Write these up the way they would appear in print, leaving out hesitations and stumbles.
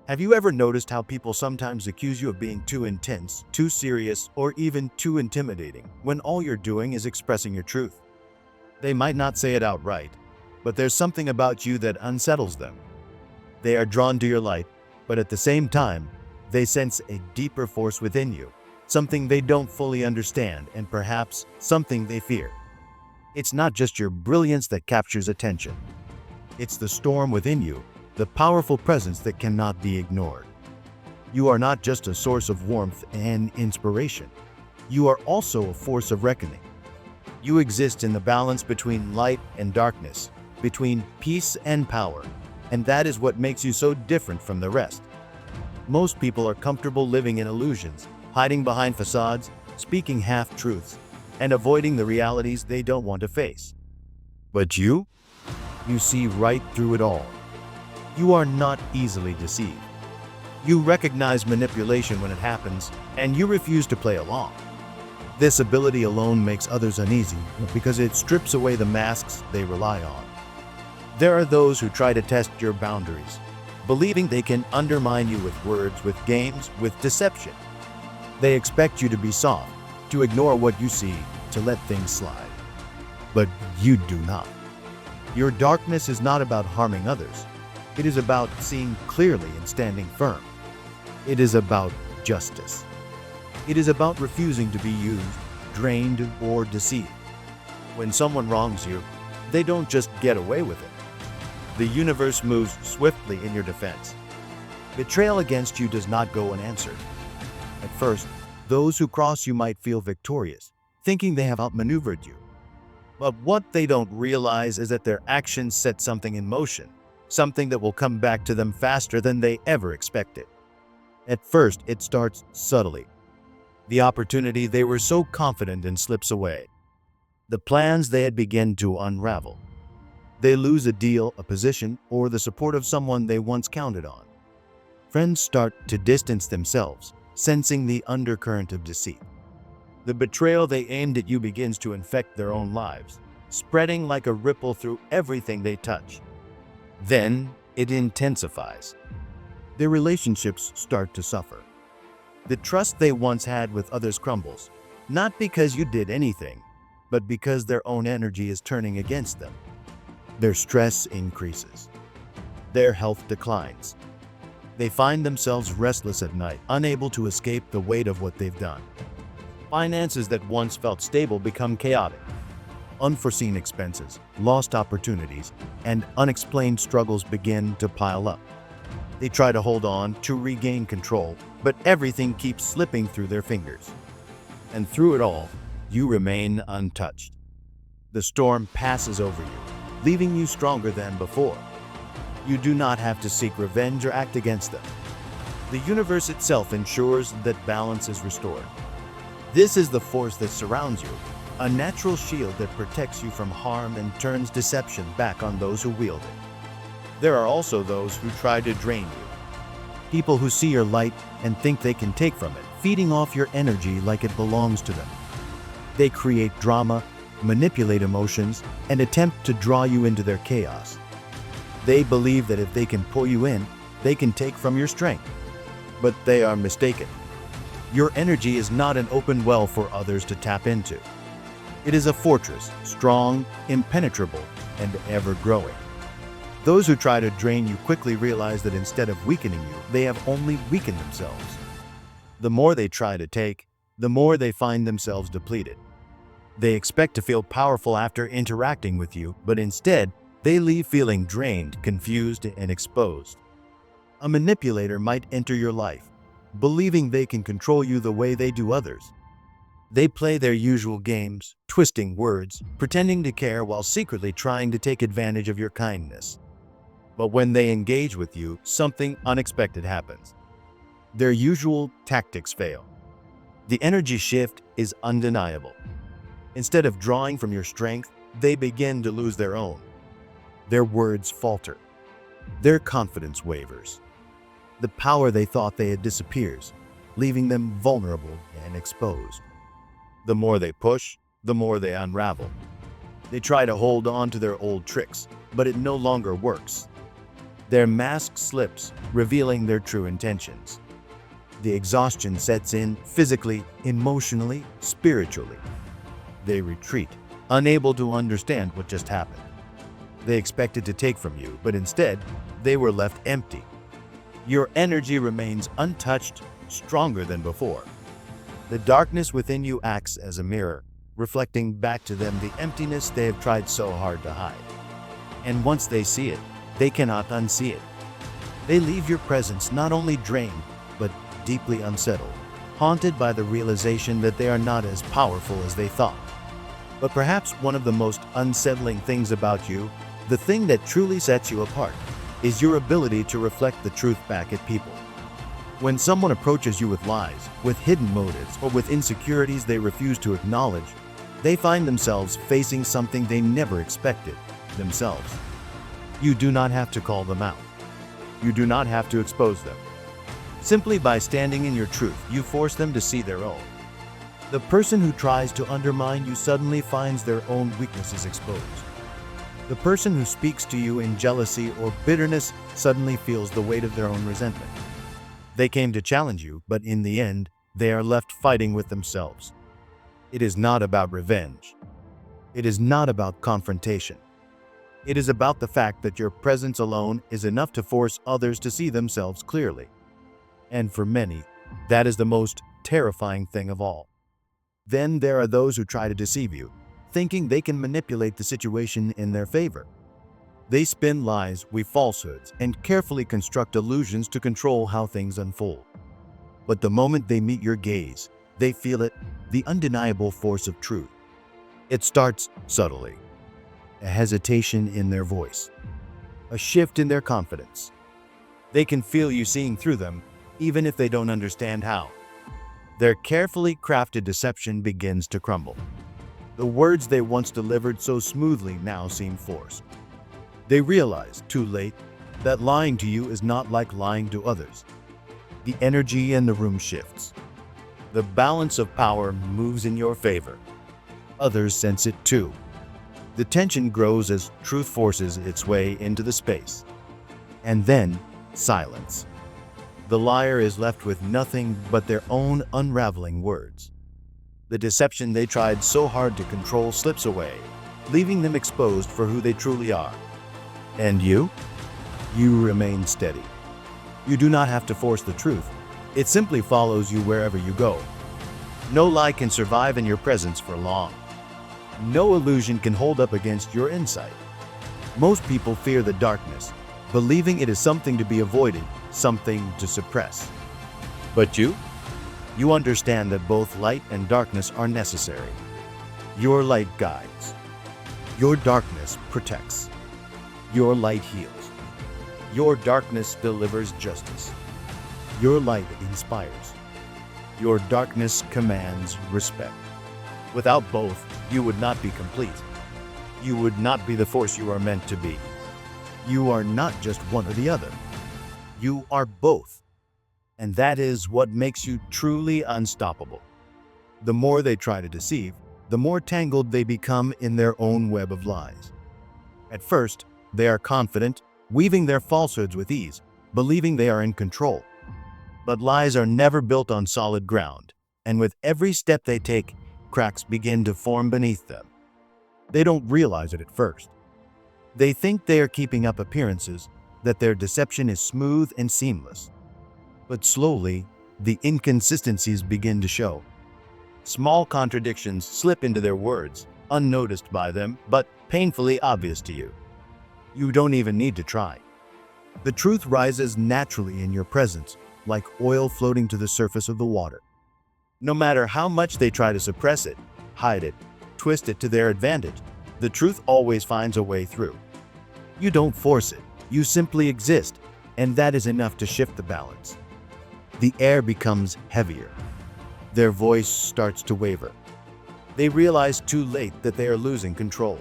Have you ever noticed how people sometimes accuse you of being too intense, too serious, or even too intimidating, when all you're doing is expressing your truth? They might not say it outright, but there's something about you that unsettles them. They are drawn to your light, but at the same time, they sense a deeper force within you, something they don't fully understand, and perhaps something they fear. It's not just your brilliance that captures attention. It's the storm within you, the powerful presence that cannot be ignored. You are not just a source of warmth and inspiration. You are also a force of reckoning. You exist in the balance between light and darkness, between peace and power, and that is what makes you so different from the rest. Most people are comfortable living in illusions, hiding behind facades, speaking half-truths, and avoiding the realities they don't want to face. But you see right through it all. You are not easily deceived. You recognize manipulation when it happens, and you refuse to play along. This ability alone makes others uneasy because it strips away the masks they rely on. There are those who try to test your boundaries, believing they can undermine you with words, with games, with deception. They expect you to be soft, to ignore what you see, to let things slide. But you do not. Your darkness is not about harming others. It is about seeing clearly and standing firm. It is about justice. It is about refusing to be used, drained, or deceived. When someone wrongs you, they don't just get away with it. The universe moves swiftly in your defense. Betrayal against you does not go unanswered. At first, those who cross you might feel victorious, thinking they have outmaneuvered you. But what they don't realize is that their actions set something in motion, something that will come back to them faster than they ever expected. At first, it starts subtly. The opportunity they were so confident in slips away. The plans they had begin to unravel. They lose a deal, a position, or the support of someone they once counted on. Friends start to distance themselves, sensing the undercurrent of deceit. The betrayal they aimed at you begins to infect their own lives, spreading like a ripple through everything they touch. Then it intensifies. Their relationships start to suffer. The trust they once had with others crumbles, not because you did anything, but because their own energy is turning against them. Their stress increases. Their health declines. They find themselves restless at night, unable to escape the weight of what they've done. Finances that once felt stable become chaotic. Unforeseen expenses, lost opportunities, and unexplained struggles begin to pile up. They try to hold on to regain control, but everything keeps slipping through their fingers. And through it all, you remain untouched. The storm passes over you, leaving you stronger than before. You do not have to seek revenge or act against them. The universe itself ensures that balance is restored. This is the force that surrounds you, a natural shield that protects you from harm and turns deception back on those who wield it. There are also those who try to drain you. People who see your light and think they can take from it, feeding off your energy like it belongs to them. They create drama, manipulate emotions, and attempt to draw you into their chaos. They believe that if they can pull you in, they can take from your strength. But they are mistaken. Your energy is not an open well for others to tap into. It is a fortress, strong, impenetrable, and ever-growing. Those who try to drain you quickly realize that instead of weakening you, they have only weakened themselves. The more they try to take, the more they find themselves depleted. They expect to feel powerful after interacting with you, but instead, they leave feeling drained, confused, and exposed. A manipulator might enter your life, believing they can control you the way they do others. They play their usual games, twisting words, pretending to care while secretly trying to take advantage of your kindness. But when they engage with you, something unexpected happens. Their usual tactics fail. The energy shift is undeniable. Instead of drawing from your strength, they begin to lose their own. Their words falter. Their confidence wavers. The power they thought they had disappears, leaving them vulnerable and exposed. The more they push, the more they unravel. They try to hold on to their old tricks, but it no longer works. Their mask slips, revealing their true intentions. The exhaustion sets in physically, emotionally, spiritually. They retreat, unable to understand what just happened. They expected to take from you, but instead, they were left empty. Your energy remains untouched, stronger than before. The darkness within you acts as a mirror, reflecting back to them the emptiness they have tried so hard to hide. And once they see it, they cannot unsee it. They leave your presence not only drained, but deeply unsettled, haunted by the realization that they are not as powerful as they thought. But perhaps one of the most unsettling things about you, the thing that truly sets you apart, is your ability to reflect the truth back at people. When someone approaches you with lies, with hidden motives, or with insecurities they refuse to acknowledge, they find themselves facing something they never expected, themselves. You do not have to call them out. You do not have to expose them. Simply by standing in your truth, you force them to see their own. The person who tries to undermine you suddenly finds their own weaknesses exposed. The person who speaks to you in jealousy or bitterness suddenly feels the weight of their own resentment. They came to challenge you, but in the end, they are left fighting with themselves. It is not about revenge. It is not about confrontation. It is about the fact that your presence alone is enough to force others to see themselves clearly. And for many, that is the most terrifying thing of all. Then there are those who try to deceive you, thinking they can manipulate the situation in their favor. They spin lies, weave falsehoods, and carefully construct illusions to control how things unfold. But the moment they meet your gaze, they feel it, the undeniable force of truth. It starts subtly. A hesitation in their voice, a shift in their confidence. They can feel you seeing through them, even if they don't understand how. Their carefully crafted deception begins to crumble. The words they once delivered so smoothly now seem forced. They realize, too late, that lying to you is not like lying to others. The energy in the room shifts. The balance of power moves in your favor. Others sense it too. The tension grows as truth forces its way into the space. And then, silence. The liar is left with nothing but their own unraveling words. The deception they tried so hard to control slips away, leaving them exposed for who they truly are. And you? You remain steady. You do not have to force the truth. It simply follows you wherever you go. No lie can survive in your presence for long. No illusion can hold up against your insight. Most people fear the darkness, believing it is something to be avoided, something to suppress. But you understand that both light and darkness are necessary. Your light guides. Your darkness protects. Your light heals. Your darkness delivers justice. Your light inspires. Your darkness commands respect. Without both, you would not be complete. You would not be the force you are meant to be. You are not just one or the other. You are both. And that is what makes you truly unstoppable. The more they try to deceive, the more tangled they become in their own web of lies. At first, they are confident, weaving their falsehoods with ease, believing they are in control. But lies are never built on solid ground, and with every step they take, cracks begin to form beneath them. They don't realize it at first. They think they are keeping up appearances, that their deception is smooth and seamless. But slowly, the inconsistencies begin to show. Small contradictions slip into their words, unnoticed by them, but painfully obvious to you. You don't even need to try. The truth rises naturally in your presence, like oil floating to the surface of the water. No matter how much they try to suppress it, hide it, twist it to their advantage, the truth always finds a way through. You don't force it, you simply exist, and that is enough to shift the balance. The air becomes heavier. Their voice starts to waver. They realize too late that they are losing control.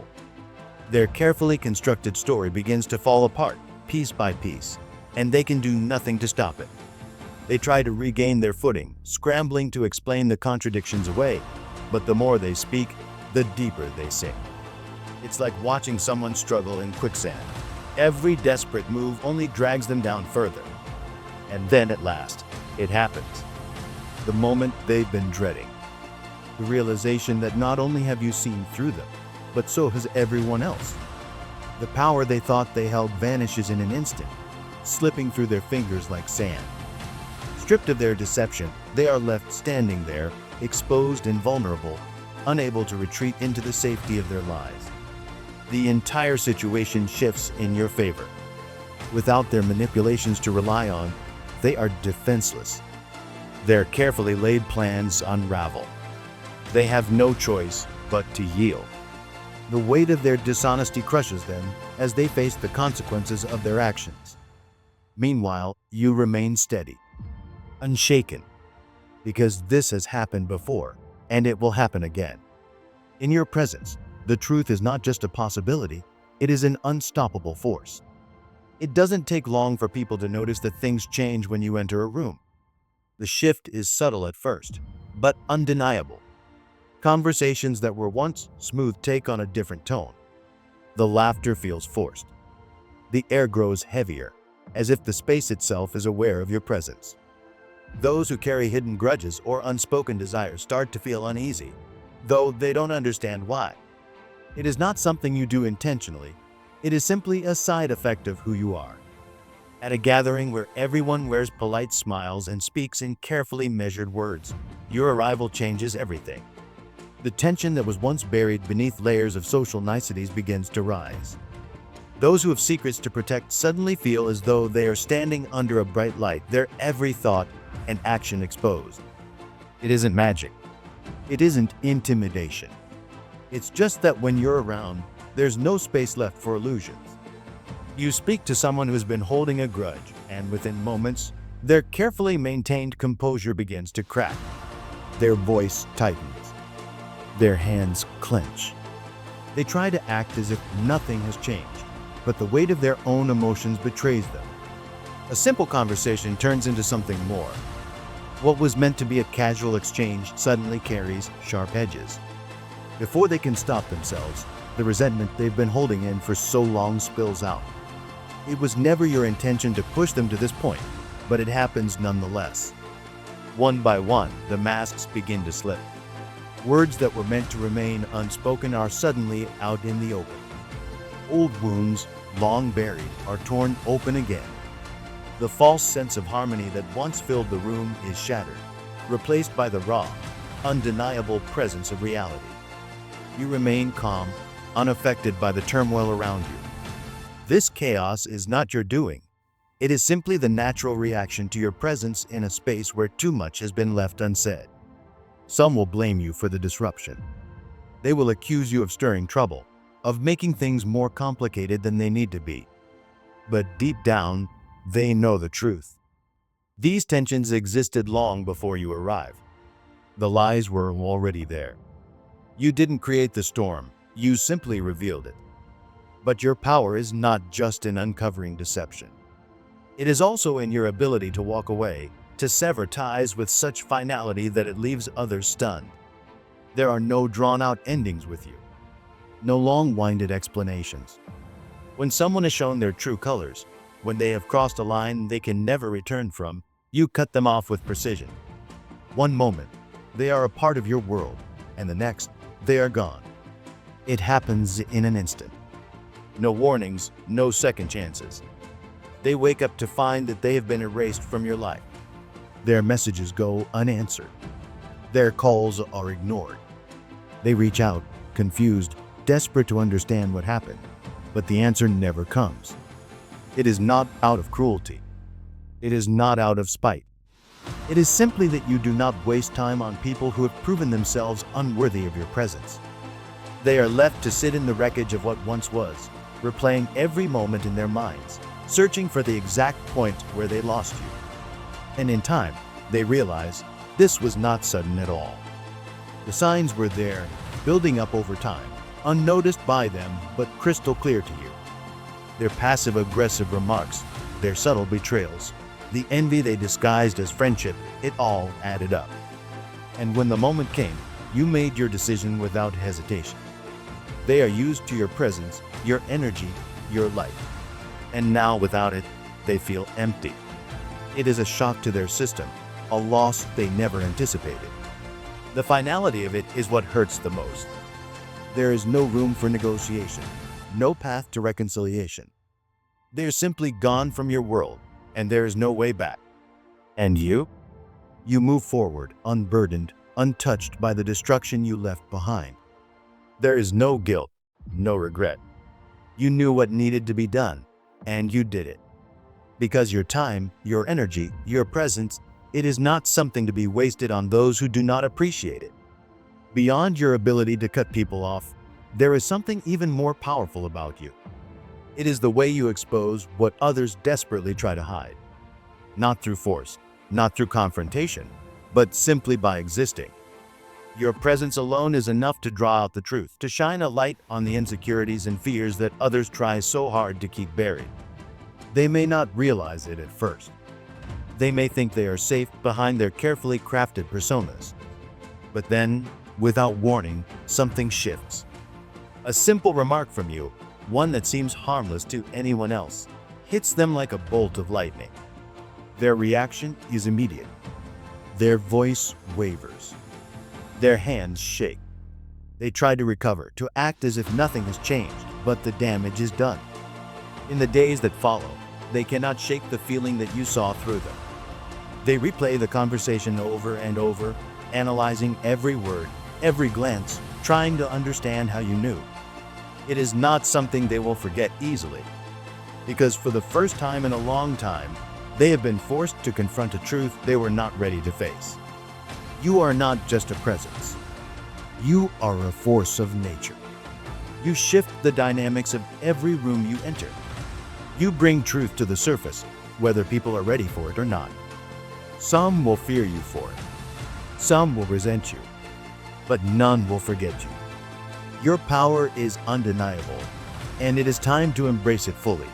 Their carefully constructed story begins to fall apart, piece by piece, and they can do nothing to stop it. They try to regain their footing, scrambling to explain the contradictions away, but the more they speak, the deeper they sink. It's like watching someone struggle in quicksand. Every desperate move only drags them down further. And then at last, it happens. The moment they've been dreading. The realization that not only have you seen through them, but so has everyone else. The power they thought they held vanishes in an instant, slipping through their fingers like sand. Stripped of their deception, they are left standing there, exposed and vulnerable, unable to retreat into the safety of their lies. The entire situation shifts in your favor. Without their manipulations to rely on, they are defenseless. Their carefully laid plans unravel. They have no choice but to yield. The weight of their dishonesty crushes them as they face the consequences of their actions. Meanwhile, you remain steady, unshaken, because this has happened before, and it will happen again. In your presence, the truth is not just a possibility, it is an unstoppable force. It doesn't take long for people to notice that things change when you enter a room. The shift is subtle at first, but undeniable. Conversations that were once smooth take on a different tone. The laughter feels forced. The air grows heavier, as if the space itself is aware of your presence. Those who carry hidden grudges or unspoken desires start to feel uneasy, though they don't understand why. It is not something you do intentionally, it is simply a side effect of who you are. At a gathering where everyone wears polite smiles and speaks in carefully measured words, your arrival changes everything. The tension that was once buried beneath layers of social niceties begins to rise. Those who have secrets to protect suddenly feel as though they are standing under a bright light, their every thought and action exposed. It isn't magic. It isn't intimidation. It's just that when you're around, there's no space left for illusions. You speak to someone who's been holding a grudge, and within moments, their carefully maintained composure begins to crack. Their voice tightens. Their hands clench. They try to act as if nothing has changed, but the weight of their own emotions betrays them. A simple conversation turns into something more. What was meant to be a casual exchange suddenly carries sharp edges. Before they can stop themselves, the resentment they've been holding in for so long spills out. It was never your intention to push them to this point, but it happens nonetheless. One by one, the masks begin to slip. Words that were meant to remain unspoken are suddenly out in the open. Old wounds, long buried, are torn open again. The false sense of harmony that once filled the room is shattered, replaced by the raw, undeniable presence of reality. You remain calm, unaffected by the turmoil around you. This chaos is not your doing. It is simply the natural reaction to your presence in a space where too much has been left unsaid. Some will blame you for the disruption. They will accuse you of stirring trouble, of making things more complicated than they need to be. But deep down, they know the truth. These tensions existed long before you arrived. The lies were already there. You didn't create the storm, you simply revealed it. But your power is not just in uncovering deception. It is also in your ability to walk away, to sever ties with such finality that it leaves others stunned. There are no drawn-out endings with you. No long-winded explanations. When someone has shown their true colors, when they have crossed a line they can never return from, you cut them off with precision. One moment, they are a part of your world, and the next, they are gone. It happens in an instant. No warnings, no second chances. They wake up to find that they have been erased from your life. Their messages go unanswered. Their calls are ignored. They reach out, confused, desperate to understand what happened, but the answer never comes. It is not out of cruelty. It is not out of spite. It is simply that you do not waste time on people who have proven themselves unworthy of your presence. They are left to sit in the wreckage of what once was, replaying every moment in their minds, searching for the exact point where they lost you. And in time, they realize this was not sudden at all. The signs were there, building up over time, unnoticed by them but crystal clear to you. Their passive-aggressive remarks, their subtle betrayals, the envy they disguised as friendship, it all added up. And when the moment came, you made your decision without hesitation. They are used to your presence, your energy, your life. and now without it, they feel empty. It is a shock to their system, a loss they never anticipated. The finality of it is what hurts the most. There is no room for negotiation, no path to reconciliation. They are simply gone from your world, and there is no way back. And you? You move forward, unburdened, untouched by the destruction you left behind. There is no guilt, no regret. You knew what needed to be done, and you did it. Because your time, your energy, your presence, it is not something to be wasted on those who do not appreciate it. Beyond your ability to cut people off, there is something even more powerful about you. It is the way you expose what others desperately try to hide. Not through force, not through confrontation, but simply by existing. Your presence alone is enough to draw out the truth, to shine a light on the insecurities and fears that others try so hard to keep buried. They may not realize it at first. They may think they are safe behind their carefully crafted personas. But then, without warning, something shifts. A simple remark from you, one that seems harmless to anyone else, hits them like a bolt of lightning. Their reaction is immediate. Their voice wavers. Their hands shake. They try to recover, to act as if nothing has changed, but the damage is done. In the days that follow, they cannot shake the feeling that you saw through them. They replay the conversation over and over, analyzing every word, every glance, trying to understand how you knew. It is not something they will forget easily, because for the first time in a long time, they have been forced to confront a truth they were not ready to face. You are not just a presence. You are a force of nature. You shift the dynamics of every room you enter. You bring truth to the surface, whether people are ready for it or not. Some will fear you for it. Some will resent you, but none will forget you. Your power is undeniable, and it is time to embrace it fully.